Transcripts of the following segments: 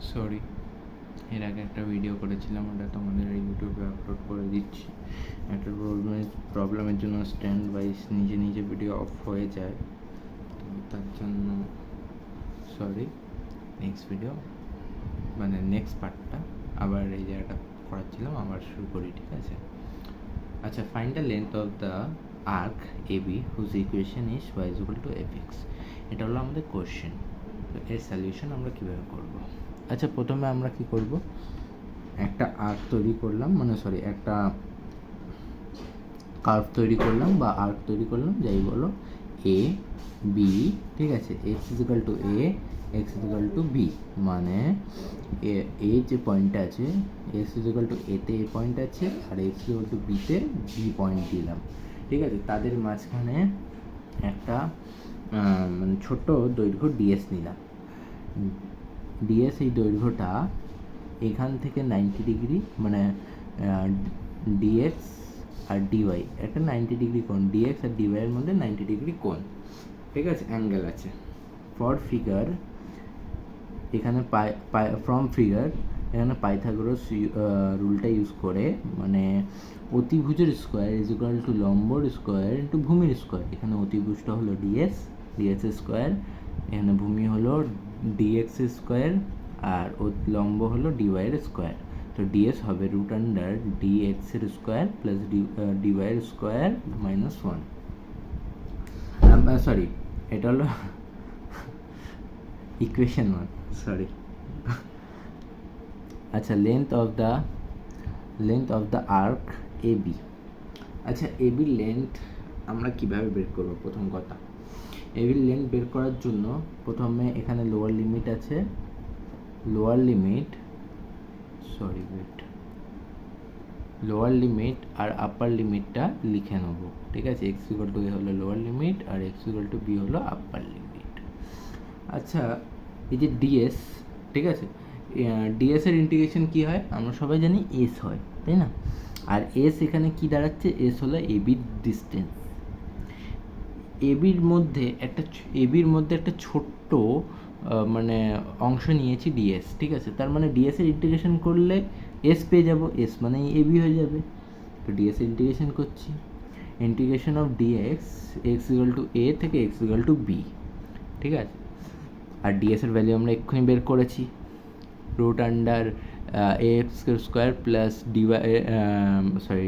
Sorry, এর আগে একটা ভিডিও করেছিলাম, ওটা তোমাদের ইউটিউবে আপলোড করে দিচ্ছি। একটা প্রবলেমের জন্য স্ট্যান্ড বাইস নিজে নিজে ভিডিও অফ হয়ে যায়, তো তার জন্য সরি। নেক্সট ভিডিও মানে নেক্সট পার্টটা আবার এই জায়গাটা করাচ্ছিলাম, আবার শুরু করি, ঠিক আছে? আচ্ছা, find the length of the arc AB whose equation is Y is equal to F X. এটা হলো আমাদের কোশ্চেন। তো এর সলিউশন আমরা কীভাবে করব? আচ্ছা, প্রথমে আমরা কি করব, একটা আর্ক তৈরি করলাম, মানে সরি একটা কার্ভ তৈরি করলাম বা আর্ক তৈরি করলাম, যাই বলো, এ বি, ঠিক আছে? এক্স ইজিক্যাল টু এ, এক্স ইজিক্যাল টু বি, মানে এ যে পয়েন্টটা আছে, এক্স ইজিক্যাল টু এতে এ পয়েন্ট আছে, আর এক্স ইজিক্যাল টু বিতে বি পয়েন্ট দিলাম, ঠিক আছে? তাদের মাঝখানে একটা মানে ছোট্ট দৈর্ঘ্য ডিএস নিলাম। ডিএস এই দৈর্ঘ্যটা এখান থেকে 90 ডিগ্রি, মানে ডিএক্স আর ডিওয়াই একটা 90 ডিগ্রি কোণ, ডিএক্স আর ডিওয়াইয়ের মধ্যে 90 ডিগ্রি কোণ, ঠিক আছে? অ্যাঙ্গেল আছে। ফর ফিগার এখানে ফ্রম ফিগার এখানে পাইথাগোরাস রুলটা ইউজ করে, মানে অতিভুজের স্কোয়ার ইজ ইকুয়াল টু লম্বর স্কোয়ার ইন্টু ভূমির স্কোয়ার। এখানে অতিভুজটা হলো ডিএস, ডিএস স্কোয়ার, এখানে ভূমি হলো ডিএক্স স্কোয়ার, আর লম্ব হলো ডিওয়াইয়ের স্কোয়ার। তো ডিএস হবে রুট আন্ডার ডিএক্সের স্কোয়ার প্লাস ডিওয়াইয়ের স্কোয়ার মাইনাস 1। সরি, এটা হলো ইকুয়েশন 1, সরি। আচ্ছা, length of the arc A B. আচ্ছা, এ বির লেন্থ আমরা কিভাবে বের করবো? প্রথম কথা, এ বির লেন্থ বের করার জন্য প্রথমে এখানে লোয়ার লিমিট আছে, লোয়ার লিমিট আর আপার লিমিটটা লিখে নেবো, ঠিক আছে? এক্স ইকুয়াল টু এ হলো লোয়ার লিমিট আর এক্স ইকুয়াল টু বি হলো আপার লিমিট। আচ্ছা, এই যে ডিএস, ঠিক আছে, ডিএস এর ইন্টিগ্রেশন কি হয় আমরা সবাই জানি, এস হয়, তাই না? আর এস এখানে কি দাঁড়াচ্ছে, এস হলো এবির ডিস্টেন্স। এবির মধ্যে একটা ছোট্ট মানে অংশ নিয়েছি ডিএস, ঠিক আছে? তার মানে ডিএস এর ইন্টিগ্রেশন করলে এস পেয়ে যাব, এস মানে এবি হয়ে যাবে। তো ডিএস এর ইন্টিগ্রেশন করছি, integration of DX X equal to A থেকে এক্স ইকুয়াল টু বি, ঠিক আছে? আর ডিএস এর ভ্যালু আমরা এক্ষুনি বের করেছি, root under A X square plus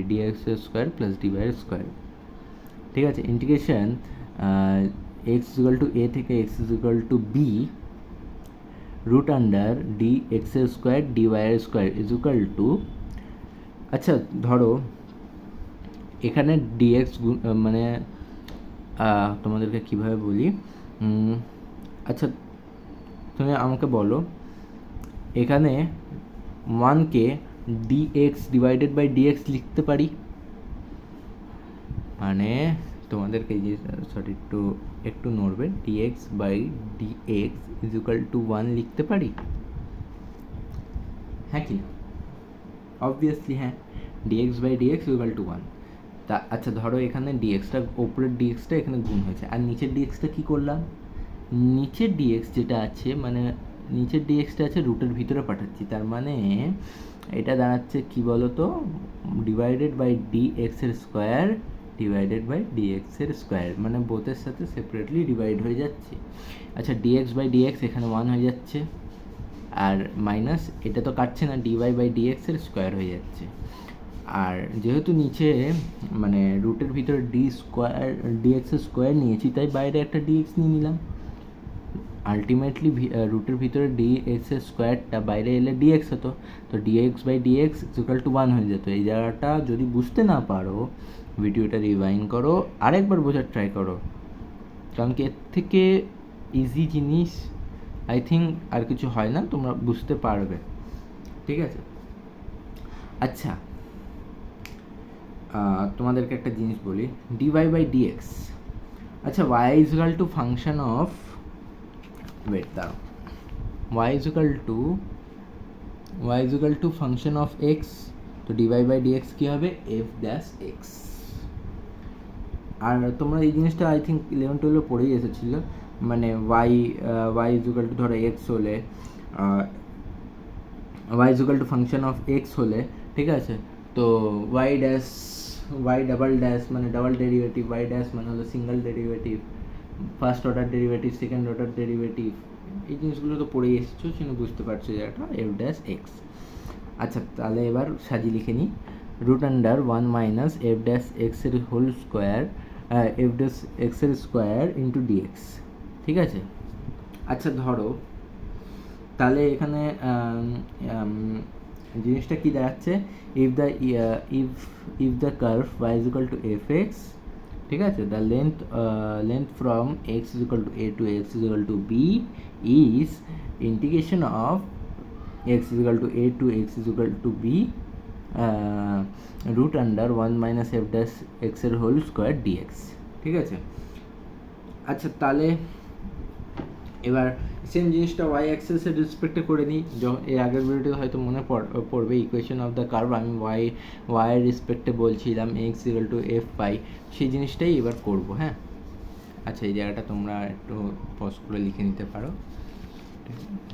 DX square plus DY square, ঠিক আছে? Integration X equal to A থেকে X equal to B, root under D x square DY square is equal to, আচ্ছা ধরো এখানে ডিএক্স মানে তোমাদেরকে কীভাবে বলি, আচ্ছা তুমি আমাকে বলো, এখানে 1কে ডিএক্স ডিভাইডেড বাই ডিএক্স লিখতে পারি, মানে তোমাদেরকে যে সরি একটু নড়বে, DX by DX is equal to 1 লিখতে পারি, হ্যাঁ কি না? অবভিয়াসলি হ্যাঁ, DX by DX equal to 1। তা আচ্ছা ধরো এখানে ডিএক্সটা, ওপরের ডিএক্সটা এখানে গুণ হয়েছে, আর নিচের ডিএক্সটা কী করলাম, নিচের ডিএক্স যেটা আছে, মানে নিচের ডিএক্সটা আছে রুটের ভিতরে পাঠাচ্ছি, তার মানে এটা দাঁড়াচ্ছে কি বলো তো, ডিভাইডেড বাই ডিএক্সের স্কোয়ার ডিভাইডেড বাই ডিএক্সের স্কোয়ার, মানে বোথের সাথে সেপারেটলি ডিভাইড হয়ে যাচ্ছে। আচ্ছা, ডিএক্স বাই ডিএক্স এখানে 1 হয়ে যাচ্ছে, আর মাইনাস এটা তো কাটছে না, ডিওয়াই বাই ডিএক্সের স্কোয়ার হয়ে যাচ্ছে। আর যেহেতু নিচে মানে রুটের ভিতরে ডিএক্সের স্কোয়ার নিয়েছি, তাই বাইরে একটা ডিএক্স নিয়ে নিলাম। আলটিমেটলি রুটের ভিতরে ডিএক্সের স্কোয়ারটা বাইরে এলে ডিএক্স হতো, তো DX by DX equal to 1 হয়ে যেত। এই জায়গাটা যদি বুঝতে না পারো, ভিডিওটা রিভাইন্ড করো, আরেকবার বোঝার ট্রাই করো, কারণ কি এর থেকে ইজি জিনিস আই থিঙ্ক আর কিছু হয় না, তোমরা বুঝতে পারবে, ঠিক আছে? আচ্ছা, তোমাদেরকে একটা জিনিস বলি, ডিওয়াই বাই ডিএক্স, আচ্ছা Y is equal to function of, wait দাঁড়াও, y is equal to function of x, তো dy by dx কি হবে, f dash x। আর তোমরা এই জিনিসটা আই থিঙ্ক 11-12 পড়েই এসেছিলো, মানে y is equal to ধরো x হলে Y is equal to function of X হলে, ঠিক আছে, তো Y dash Y double dash মানে ডাবল ডেরিভেটিভ, ওয়াই ড্যাশ মানে হলো single derivative, first order derivative, second order derivative, এই জিনিসগুলো তো পড়ে এসেছো, সেটা বুঝতে পারছো যে এটা এফ ড্যাশ এক্স। আচ্ছা তাহলে এবার সাজিয়ে লিখে নিই, root under 1 minus F dash এক্সের হোল স্কোয়ার, এফ ড্যাশ এক্সের স্কোয়ার ইন্টু ডিএক্স, ঠিক আছে। আচ্ছা ধরো তাহলে এখানে জিনিসটা কি দাঁড়াচ্ছে, if the if the curve Y is equal to F X, ঠিক আছে, the length from X is equal to A to X is equal to B is integration of X is equal to A to X is equal to B root under 1 minus F dash এক্সের whole square dx, ঠিক আছে। আচ্ছা তাহলে এবার same জিনিসটা Y অ্যাক্সেসের রেসপেক্টে করে নিই, এর আগের ভিডিওতে হয়তো মনে পড়বে ইকুয়েশন অফ দ্য কার্ভ আমি ওয়াইয়ের রেসপেক্টে বলছিলাম এক্স ইকুয়াল টু এফ পাই, সেই জিনিসটাই এবার করব, হ্যাঁ। আচ্ছা এই জায়গাটা তোমরা একটু পজ করে লিখে নিতে পারো,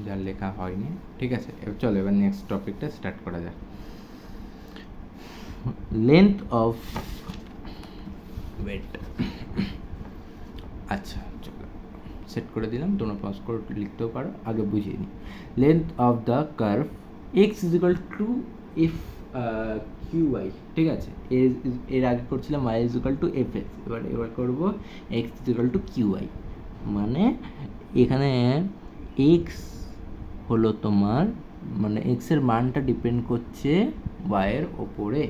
যার লেখা হয়নি, ঠিক আছে। চলো এবার নেক্সট টপিকটা স্টার্ট করা যাক। লেন্থ অফ ওয়েট, আচ্ছা চলো সেট করে দিলাম, তোমরা পজ করে লিখতেও পারো, আগে বুঝিয়ে নিই। Length of the curve X is equal to F Q Y, ঠিক আছে, এর আগে করছিলাম Y is equal to F X, এবার করবো X is equal to Q Y, মানে এখানে এক্স হলো তোমার মানে এক্সের মানটা ডিপেন্ড করছে ওয়াইয়ের ওপরে,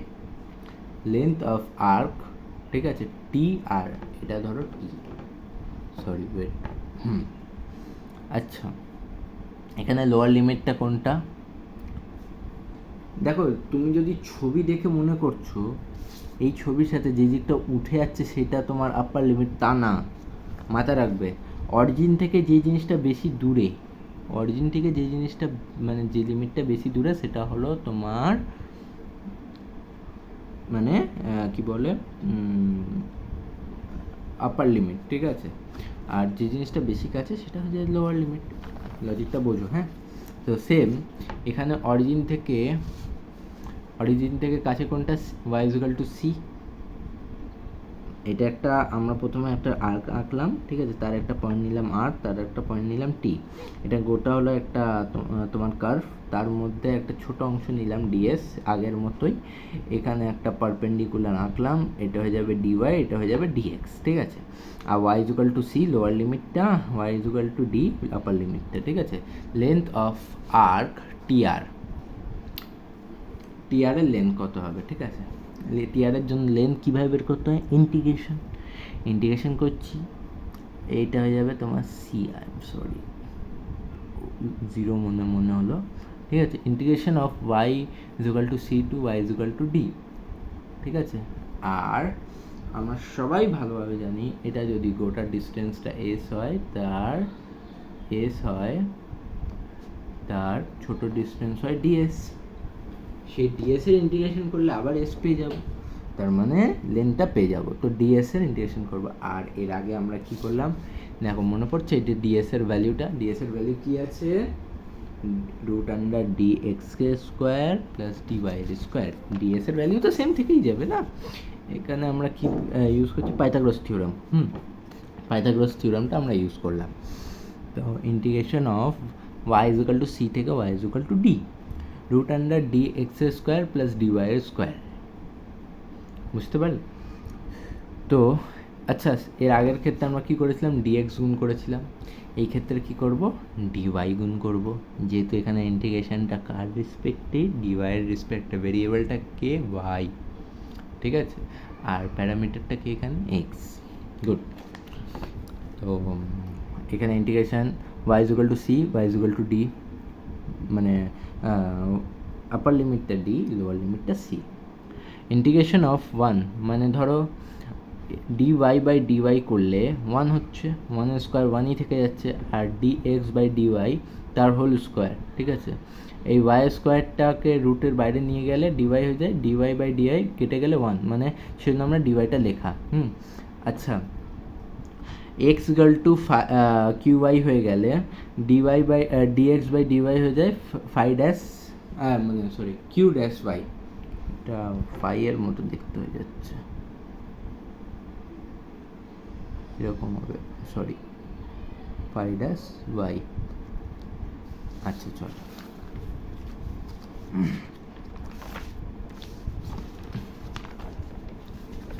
লেন্থ অফ আর্ক, ঠিক আছে, টি আর এটা ধরো টি, সরি ওয়েট, আচ্ছা এখানে লোয়ার লিমিটটা কোনটা, দেখো তুমি যদি ছবি দেখে মনে করছো এই ছবির সাথে যে দিকটা উঠে যাচ্ছে সেটা তোমার আপার লিমিট, তা না, মাথা রাখবে অরিজিন থেকে যে জিনিসটা বেশি দূরে, অরিজিন থেকে যে জিনিসটা মানে যে লিমিটটা বেশি দূরে সেটা হলো তোমার মানে কি বলে আপার লিমিট, ঠিক আছে, আর যে জিনিসটা বেশি কাছে সেটা হচ্ছে লোয়ার লিমিট, লজিকটা বোঝো, হ্যাঁ। তো সেম এখানে অরিজিন থেকে কাছে কোনটা, Y is equal to C, এটা একটা আমরা প্রথমে একটা আর্ক আঁকলাম, ঠিক আছে, তার একটা পয়েন্ট নিলাম আর, তার একটা পয়েন্ট নিলাম টি, এটা গোটা হলো একটা তোমার কার্ভ, তার মধ্যে একটা ছোট অংশ নিলাম ডিএস আগের মতোই, এখানে একটা পারপেন্ডিকুলার আঁকলাম, এটা হয়ে যাবে ডিওয়াই, এটা হয়ে যাবে ডিএক্স, ঠিক আছে। আর y is equal to c lower লিমিটটা, y is equal to d upper লিমিটটা, ঠিক আছে। লেন্থ অফ আর্ক টিআর, টিআরের লেন্থ কত হবে, ঠিক আছে, টিআরের জন্য লেন্থ কীভাবে বের করতে হয়, ইন্টিগ্রেশন করছি, এইটা হয়ে যাবে তোমার C, I am sorry zero মনে হলো, ঠিক আছে, integration of Y is equal to C to Y is equal to D, ঠিক আছে। আর আমরা সবাই ভালোভাবে জানি এটা যদি গোটা ডিস্টেন্সটা এস হয়, তার ছোট ডিস্টেন্স হয় ডিএস, সেই ডিএস এর ইন্টিগ্রেশন করলে আবার এস পেয়ে যাব, তার মানে লেন্থটা পেয়ে যাব, তো ডিএস এর ইন্টিগ্রেশন করব। আর এর আগে আমরা কি করলাম দেখো মনে পড়ছে, এটা ডিএস এর ভ্যালুটা, ডিএস এর ভ্যালু কি আছে, রুট আন্ডার ডি এক্স কে স্কোয়ার প্লাস ডি ওয়াই এর স্কোয়ার, ডিএস এর ভ্যালু তো সেম থেকেই যাবে না, এখানে আমরা কি ইউজ করছি, পাইথাগোরাস থিওরাম, পাইথাগোরাস থিওরামটা আমরা ইউজ করলাম। তো integration of Y is equal to c থেকে y is equal to d, root under D x square plus d y এর স্কোয়ার, বুঝতে পারলে? তো আচ্ছা এর আগের ক্ষেত্রে আমরা কী করেছিলাম, ডিএক্স গুণ করেছিলাম, এই ক্ষেত্রে কি করব, ডিওয়াই গুণ করব, যেহেতু এখানে ইন্টিগ্রেশনটা কার রেসপেক্টে, ডিওয়াইয়ের রেসপেক্টে, ভেরিয়েবলটা কে ওয়াই, ঠিক আছে, আর প্যারামিটারটা কি এখানে এক্স, গুড। তো এখানে integration y is equal to c, y is equal to d, মানে আপার লিমিটটা ডি, লোয়ার লিমিটটা সি, ইন্টিগ্রেশন অফ ওয়ান মানে ধরো d y by d y করলে ওয়ান হচ্ছে, ওয়ানের স্কোয়ার ওয়ানই থেকে যাচ্ছে, আর d x by d y তার হোল স্কোয়ার, ঠিক আছে, এই ওয়াই স্কোয়ারটাকে রুটের বাইরে নিয়ে গেলে ডিওয়াই হয়ে যায়, ডিওয়াই বাই ডিওয়াই কেটে গেলে ওয়ান, মানে সেজন্য আমরা ডিওয়াইটা লেখা, আচ্ছা X equal to Q Y হয়ে গেলে DY by DX by DY হয়ে যায় ফাই ড্যাশ মানে সরি কিউ ড্যাশ ওয়াই, এটা ফাইয়ের মতো দেখতে হয়ে যাচ্ছে, এরকম হবে, সরি ফাই ড্যাশ ওয়াই। আচ্ছা চলো,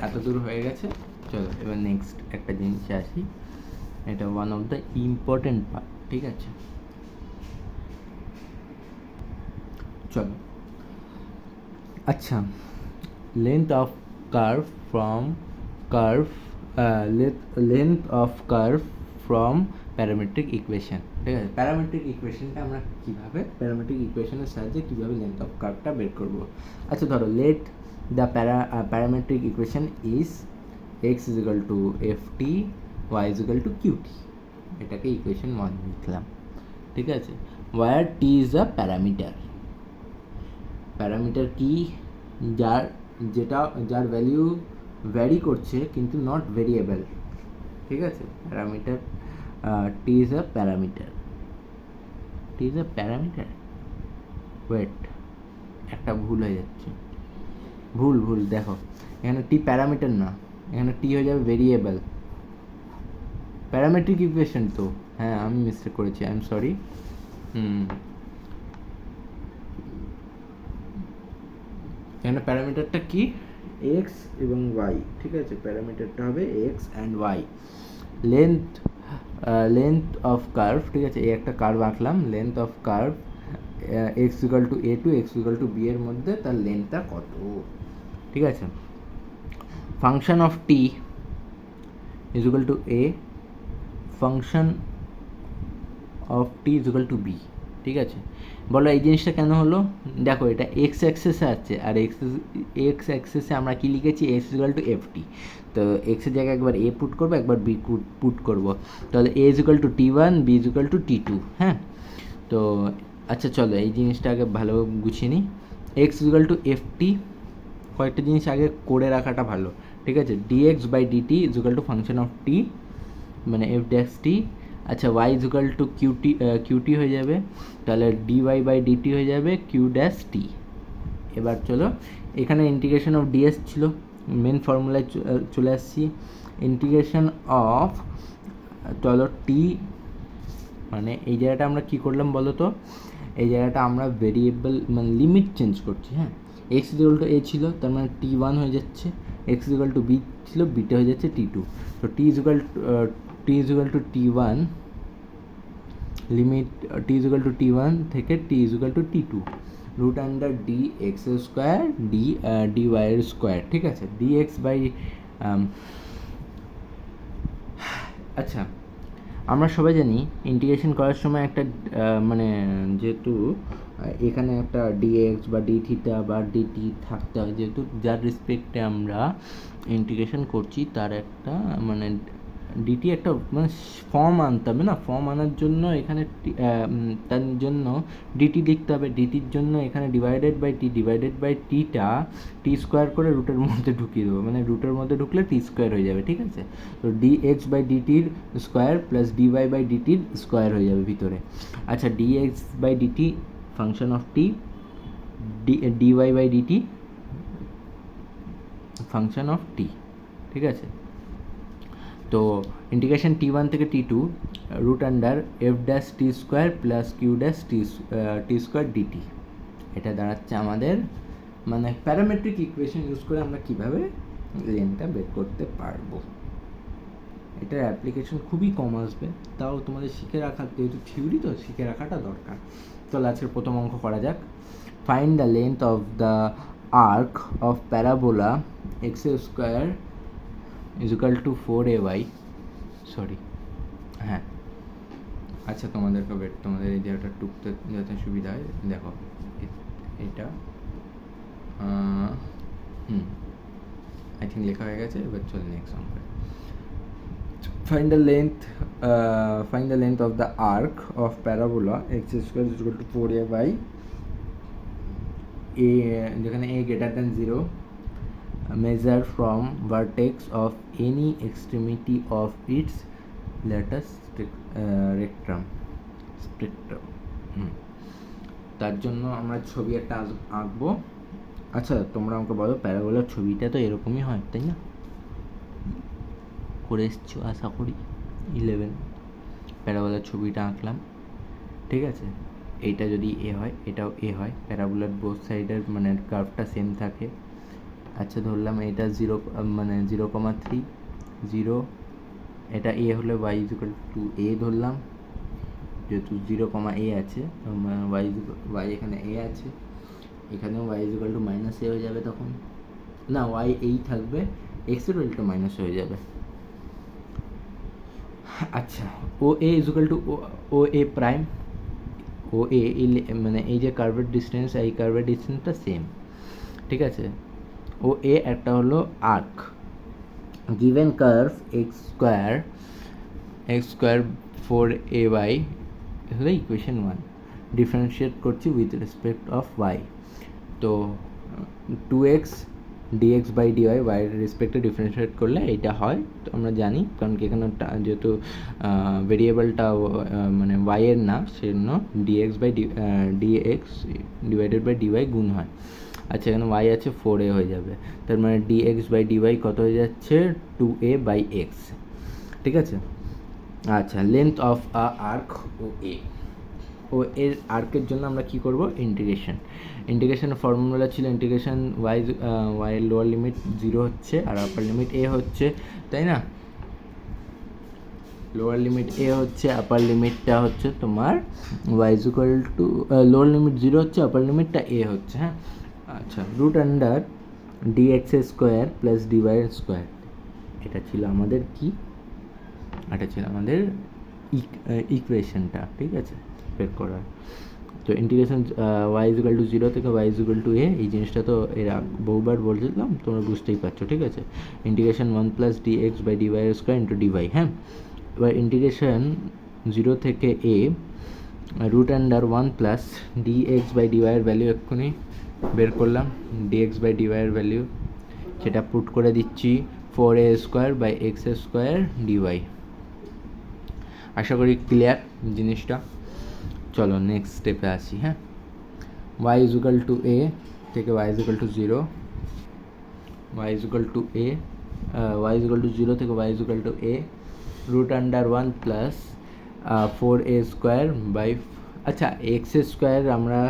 এত দূর হয়ে গেছে। চলো এবার নেক্সট একটা জিনিসে আসি, এটা one of the important part, ঠিক আছে। চলো, আচ্ছা, length of curve from curve length of curve from parametric equation, ঠিক আছে। প্যারামেট্রিক ইকুয়েশনটা আমরা কীভাবে, প্যারামেট্রিক ইকুয়েশনের সাহায্যে কীভাবে লেন্থ অফ কার্ভটা বের করব। আচ্ছা ধরো, let the parametric equation is X is equal to F T, Y is equal to Q T, এটাকে ইকুয়েশন 1 লিখলাম, ঠিক আছে। Where T is a parameter, parameter কি, যার ভ্যালু ভ্যারি করছে কিন্তু নট ভেরিয়েবল, ঠিক আছে। Parameter T is a parameter, T is a parameter, wait একটা ভুল হয়ে যাচ্ছে, ভুল দেখো, এখানে টি প্যারামিটার না, এখানে টি হয়ে যাবে ভেরিয়েবল। প্যারামেট্রিক ইকুয়েশন তো, হ্যাঁ আমি মিস্টেক করেছি, আই এম সরি। এখানে প্যারামিটারটা কি, এক্স এবং ওয়াই, ঠিক আছে। প্যারামিটারটা হবে X and Y. Length of curve, ঠিক আছে, এই একটা কার্ভ আঁকলাম, length of curve X equal to A to X equal to B এর মধ্যে তার লেন্থটা কত, ঠিক আছে। Function of T is equal to A, function of T is equal to B, ঠিক আছে। বলো এই জিনিসটা কেন হলো, দেখো এটা এক্স অ্যাক্সেসে আছে, আর এক্স অ্যাক্সেসে আমরা কি লিখেছি, x equal to F T, তো এক্সের জায়গায় একবার এ পুট করবো, একবার বি পুট করবো, তাহলে a is equal to t one, b is equal to t two, হ্যাঁ। তো আচ্ছা চলো এই জিনিসটা আগে ভালোভাবে গুছিয়ে নিই। X is equal to F t, কয়েকটা জিনিস আগে করে রাখাটা ভালো, ঠিক আছে। D x by d t is equal to function of t, মানে এফ ড্যাশ টি। আচ্ছা Y is equal to q t হয়ে যাবে, তাহলে ডিওয়াই বাই ডিটি হয়ে যাবে কিউ ড্যাশ টি। এবার চলো, এখানে ইন্টিগ্রেশন অফ ডিএস ছিল, মেন ফর্মুলায় চলে আসছি। ইন্টিগ্রেশন অফ, চলো টি, মানে এই জায়গাটা আমরা কি করলাম বলো তো, এই জায়গাটা আমরা ভেরিয়েবল মানে লিমিট চেঞ্জ করছি, হ্যাঁ। এক্স ইকুয়াল টু এ ছিল, তার মানে টি ওয়ান হয়ে যাচ্ছে, এক্স ইকুয়াল টু বি ছিল, বিটা হয়ে যাচ্ছে টি টু। তো t is equal to t one, limit t is equal to t one থেকে t is equal to t two, root under D x square d ওয়াইয়ের square, ঠিক আছে। D x by, আচ্ছা আমরা সবাই জানি integration করার সময় একটা মানে যেহেতু এখানে একটা ডিএক্স বা ডি থিটা বা ডিটি থাকতে হয়, যেহেতু যার রেসপেক্টে আমরা ইন্টিগ্রেশন করছি তার একটা মানে ডিটি একটা মানে ফর্ম আনতে হবে না, ফর্ম আনার জন্য এখানে তার জন্য ডিটি লিখতে হবে। ডিটির জন্য এখানে ডিভাইডেড বাই টিটা টি স্কোয়ার করে রুটের মধ্যে ঢুকিয়ে দেবো, মানে রুটের মধ্যে ঢুকলে টি স্কোয়ার হয়ে যাবে, ঠিক আছে। তো ডি এক্স বাই ডিটির স্কোয়ার প্লাস ডিওয়াই বাই ডিটির স্কোয়ার হয়ে যাবে ভিতরে। আচ্ছা d x by d t function of t, d y by d t function of t, ঠিক আছে। তো ইন্টিগ্রেশন টি ওয়ান থেকে t two, root under f dash t square plus q dash t square d t, এটা দাঁড়াচ্ছে আমাদের মানে প্যারামেট্রিক ইকুয়েশন ইউজ করে আমরা কীভাবে লেনটা বের করতে পারবো। এটার অ্যাপ্লিকেশন খুবই কম আসবে, তাও তোমাদের শিখে রাখা, যেহেতু থিওরি তো শিখে রাখাটা দরকার। চলো আজকের প্রথম অঙ্ক করা যাক। Find the length of the arc of parabola X square is equal to 4ay, sorry হ্যাঁ। আচ্ছা তোমাদেরকে তোমাদের এই জায়গাটা টুকতে যাতে সুবিধা হয়, দেখো এটা আই থিঙ্ক লেখা হয়ে গেছে। এবার চল নেক্সট অঙ্ক। Find the length of the arc of parabola x square is equal to 4a by a, যেখানে a greater than 0, measure from vertex of any extremity of its lattice spectrum. তার জন্য আমরা ছবি একটা আঁকবো। আচ্ছা তোমরা আমাকে বলো, প্যারাবোলার ছবিটা তো এরকমই হয় তাই না? করে এসছো আশা করি 11 প্যারাবোলার ছবিটা আঁকলাম, ঠিক আছে। এইটা যদি এ হয় এটাও এ হয়, প্যারাবোলার বোথ সাইডের মানে কার্ভটা সেম থাকে। আচ্ছা ধরলাম এটা 0 মানে 0,3 0, এটা এ হলে y ইকুয়াল টু এ ধরলাম, যেহেতু 0, a আছে, y এখানে এ আছে, এখানেও y ইকুয়াল টু মাইনাস এ হয়ে যাবে, তখন না y এই থাকবে, x ইকুয়াল টু মাইনাস হয়ে যাবে। আচ্ছা o a equal to o a prime, o a মানে এই যে কার্ভের ডিস্টেন্স, এই কার্ভের ডিস্টেন্সটা সেম, ঠিক আছে। ও এ একটা হলো arc, given curve X square 4ay হলো ইকুয়েশন 1, ডিফারেন্সিয়েট করছি উইথ রেসপেক্ট অফ y। তো 2x dx বাই dy এর রেসপেক্টে ডিফারেন্সিয়েট করলে এইটা হয়, তো আমরা জানি, কারণ কি এখানে যেহেতু ভেরিয়েবলটা মানে y এর না, সেজন্য dx ডিভাইডেড বাই dy গুণ হয়। আচ্ছা এখানে y আছে 4a হয়ে যাবে, তার মানে dx বাই dy কত হয়ে যাচ্ছে 2a বাই x, ঠিক আছে। আচ্ছা লেন্থ অফ আ আর্ক ও এর আর্কের জন্য আমরা কি করব, ইন্টিগ্রেশনের ফর্মুলা ছিল ইন্টিগ্রেশন y এর লোয়ার লিমিট 0 হচ্ছে আর আপার লিমিট a হচ্ছে, তাই না। লোয়ার লিমিট a হচ্ছে, আপার লিমিটটা হচ্ছে তোমার y equal to, lower limit 0 হচ্ছে, আপার লিমিটটা a হচ্ছে, হ্যাঁ। আচ্ছা রুট আন্ডার dx স্কোয়ার প্লাস dy স্কোয়ার, এটা ছিল আমাদের কি, এটা ছিল আমাদের ইকুয়েশনটা, ঠিক আছে, বের করার। তো ইন্টিগ্রেশন y ইকুয়াল টু 0 থেকে y ইকুয়াল টু a, এই জিনিসটা তো এর বহুবার বলছিলাম, তোমরা বুঝতেই পারছো, ঠিক আছে। Integration 1 plus dx by dy square into dy, হ্যাঁ। এবার ইন্টিগ্রেশন 0 থেকে a root under 1 plus dx by dy এর ভ্যালু এক্ষুনি বের করলাম, dx বাই dy এর ভ্যালু সেটা পুট করে দিচ্ছি 4a square by X square dy। আশা করি ক্লিয়ার জিনিসটা। চলো নেক্সট স্টেপে আসি, হ্যাঁ। y ইকুয়াল টু a থেকে y equal to 0, y equal to a, y equal to 0 থেকে y equal to a root under 1 plus 4a square by, আচ্ছা এক্স স্কোয়ার আমরা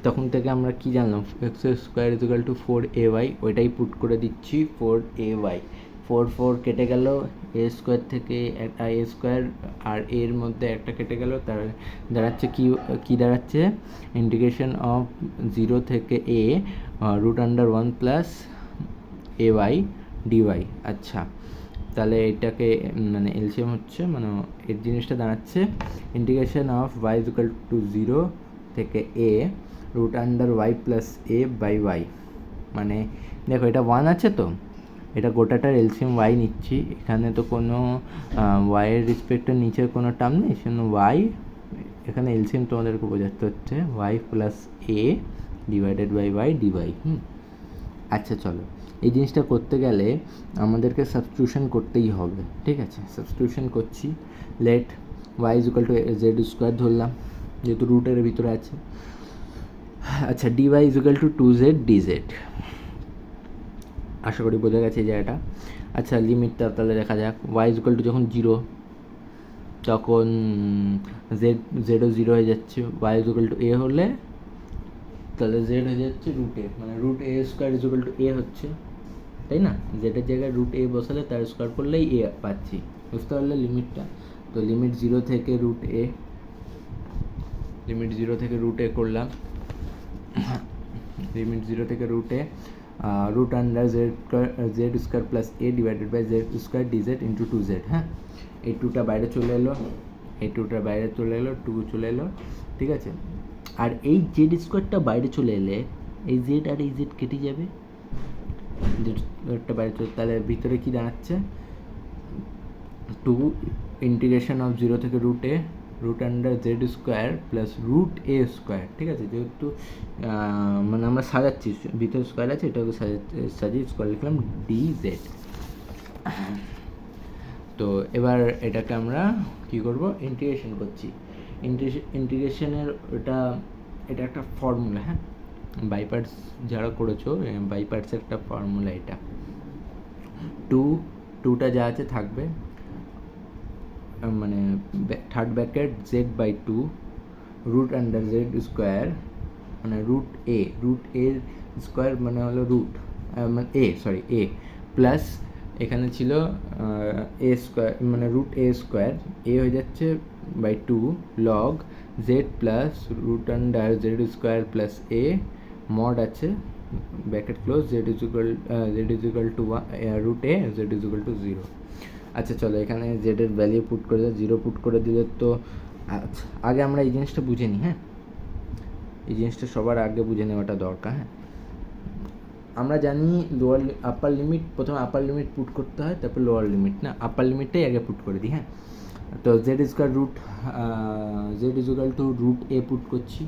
তখন থেকে আমরা কি জানলাম, x square equal to 4ay, ওইটাই পুট করে দিচ্ছি 4ay, 4 কেটে গেল, এ স্কোয়ার থেকে একটা এ স্কোয়ার আর এর মধ্যে একটা কেটে গেল, তার দাঁড়াচ্ছে কি দাঁড়াচ্ছে, ইন্টিগ্রেশন অফ 0 থেকে a root under 1 plus ay dy। আচ্ছা তাহলে এটাকে মানে এলসিএম হচ্ছে, মানে এর জিনিসটা দাঁড়াচ্ছে integration of y equal to 0 থেকে a root under y plus a by y, মানে দেখো এটা 1 আছে, তো এটা গোটাটার এলসিএম y নিচ্ছি, এখানে তো কোনো y এর রেসপেক্টের নিচের কোনো টার্ম নেই, সেজন্য y এখানে এলসিএম তোমাদেরকে বোঝাতে হচ্ছে y plus a divided by y dy। আচ্ছা চলো এই জিনিসটা করতে গেলে আমাদেরকে সাবস্টিটিউশন করতেই হবে, ঠিক আছে। সাবস্টিটিউশন করছি, let y equal to Z square ধরলাম, যেহেতু রুটের ভিতরে আছে। আচ্ছা dy equal to 2z dz, আশা করি বোঝা গেছে এই জায়গাটা। আচ্ছা লিমিটটা তাহলে দেখা যাক, y ইকুয়াল টু যখন 0 তখন জেডও 0 হয়ে যাচ্ছে, y ইকুয়াল টু a হলে তাহলে জেড হয়ে যাচ্ছে রুট এ, মানে root A square equal to a হচ্ছে, তাই না। জেডের জায়গায় রুট এ বসালে তার স্কোয়ার করলেই এ পাচ্ছি, বুঝতে পারলে লিমিটটা। তো লিমিট 0 থেকে রুট এ, লিমিট 0 থেকে রুট এ করলাম, লিমিট 0 থেকে root A root under Z square plus A divided by Z square DZ into 2z, হ্যাঁ। এই 2টা বাইরে চলে এলো, এই 2টা বাইরে চলে এলো, 2 চলে এলো, ঠিক আছে। আর এই জেড স্কোয়ারটা বাইরে চলে এলে এই জেড আর এই জেড কেটে যাবে, জেডটা বাইরে চলে, তাহলে ভিতরে কি দাঁড়াচ্ছে 2 ইন্টিগ্রেশন অফ 0 থেকে রুট এ root under Z square plus root এ স্কোয়ার, ঠিক আছে। যেহেতু মানে আমরা সাজাচ্ছি, ভিতরে স্কোয়ার আছে, এটাকে সাজিয়ে স্কোয়ার লিখলাম dz। তো এবার এটাকে আমরা কি করব, ইন্টিগ্রেশন করছি, ইন্টিগ্রেশনের ওটা এটা একটা ফর্মুলা, হ্যাঁ, বাই পার্টস যারা করেছো বাই পার্টসের একটা ফর্মুলা এটা। টুটা যা আছে থাকবে, মানে third bracket z by two root under Z square, মানে রুট এর স্কোয়ার মানে হলো রুট মানে এ প্লাস এখানে ছিল এ স্কোয়ার মানে রুট এ স্কোয়ার, এ হয়ে যাচ্ছে by two log z plus root under Z square plus a mod আছে bracket close z is equal to root a z is equal to 0। আচ্ছা চলো এখানে জেডের value put করে দাও, 0 put করে দিলে তো আচ্ছা আগে আমরা এই জিনিসটা বুঝে নিই, হ্যাঁ, এই জিনিসটা সবার আগে বুঝে নেওয়াটা দরকার। হ্যাঁ, আমরা জানি লোয়ার আপার লিমিট, প্রথমে আপার লিমিট পুট করতে হয়, তারপর লোয়ার লিমিট, না আপার লিমিটটাই আগে পুট করে দিই। হ্যাঁ, তো Z square root Z is equal to root A put করছি,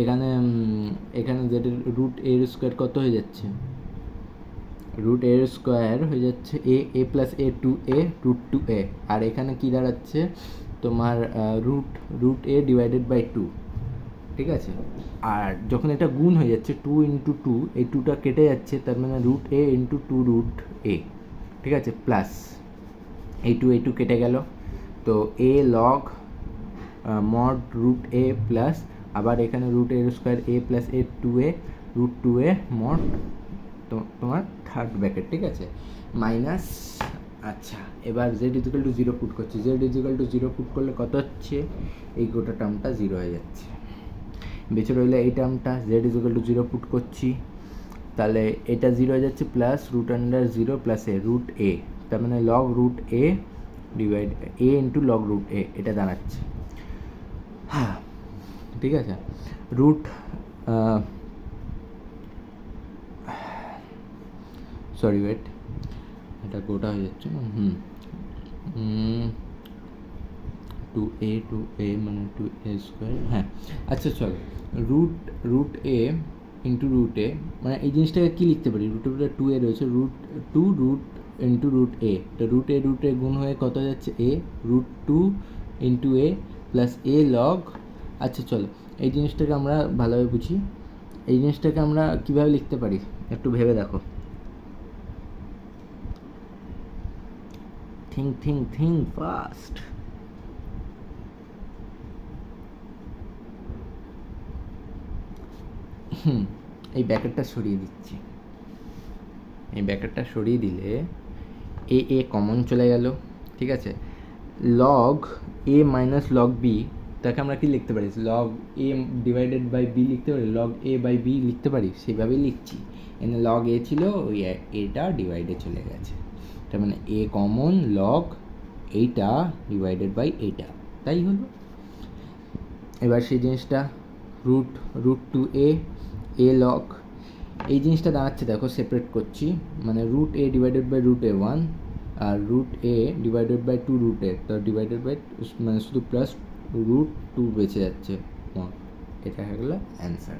এখানে জেডের রুট এর স্কোয়ার কত হয়ে যাচ্ছে, রুট এর স্কোয়ার হয়ে যাচ্ছে a plus a two a root two a, আর এখানে কী দাঁড়াচ্ছে তোমার root a divided by two, ঠিক আছে। আর যখন এটা গুণ হয়ে যাচ্ছে 2 ইন্টু 2, এই 2টা কেটে যাচ্ছে, তার মানে root a into 2 root a, ঠিক আছে, প্লাস এই 2 কেটে গেল, তো a log mod root a plus আবার এখানে রুট এর square a plus a two a root two a mod তোমার থার্ড ব্র্যাকেট, ঠিক আছে, মাইনাস। আচ্ছা এবার জেড ইজিক্যাল টু 0 পুট করছি, জেড ইজিক্যাল টু 0 পুট করলে কত হচ্ছে, এই গোটা টার্মটা 0 হয়ে যাচ্ছে, বেঁচে রইলে এই টার্মটা জেড ইজিক্যাল টু 0 পুট করছি, তাহলে এটা 0 হয়ে যাচ্ছে প্লাস রুট আন্ডার 0 প্লাস এ রুট এ, তার মানে লগ রুট এ ডিভাইড এ ইন্টু লগ রুট এ, এটা দাঁড়াচ্ছে। হ্যাঁ ঠিক আছে, রুট সরি ওয়েট, এটা গোটা হয়ে যাচ্ছে না, টু এ মানে 2a স্কোয়ার, হ্যাঁ। আচ্ছা চলো root a into root A, মানে এই জিনিসটাকে কী লিখতে পারি, রুটের 2a রয়েছে, রুট ইন্টু রুট এ, তো রুট এ গুণ হয়ে কত যাচ্ছে এ রুট 2 ইন্টু এ প্লাস এ লগ। আচ্ছা চলো এই জিনিসটাকে আমরা ভালোভাবে বুঝি, এই জিনিসটাকে আমরা কীভাবে লিখতে পারি একটু ভেবে দেখো, think fast। এই ব্র্যাকেটটা সরিয়ে দিচ্ছি, এই ব্র্যাকেটটা সরিয়ে দিলে এ কমন চলে গেল, ঠিক আছে, log a minus log b, তাকে আমরা কি লিখতে পারি, log a divided by b লিখতে পারি, লগ এ বাই বি লিখতে পারি, সেইভাবেই লিখছি। এখানে লগ এ ছিল, ওই এটা ডিভাইডে চলে গেছে, তার মানে এ কমন লগ এইটা ডিভাইডেড বাই এইটা, তাই হলো। এবার সেই জিনিসটা রুট টু এ লগ, এই জিনিসটা দাঁড়াচ্ছে দেখো সেপারেট করছি, মানে root a divided by root a 1 আর root a divided by 2 root a, তো ডিভাইডেড বাই মানে শুধু প্লাস রুট 2 বেঁচে যাচ্ছে, এটা হয়ে গেলো অ্যান্সার।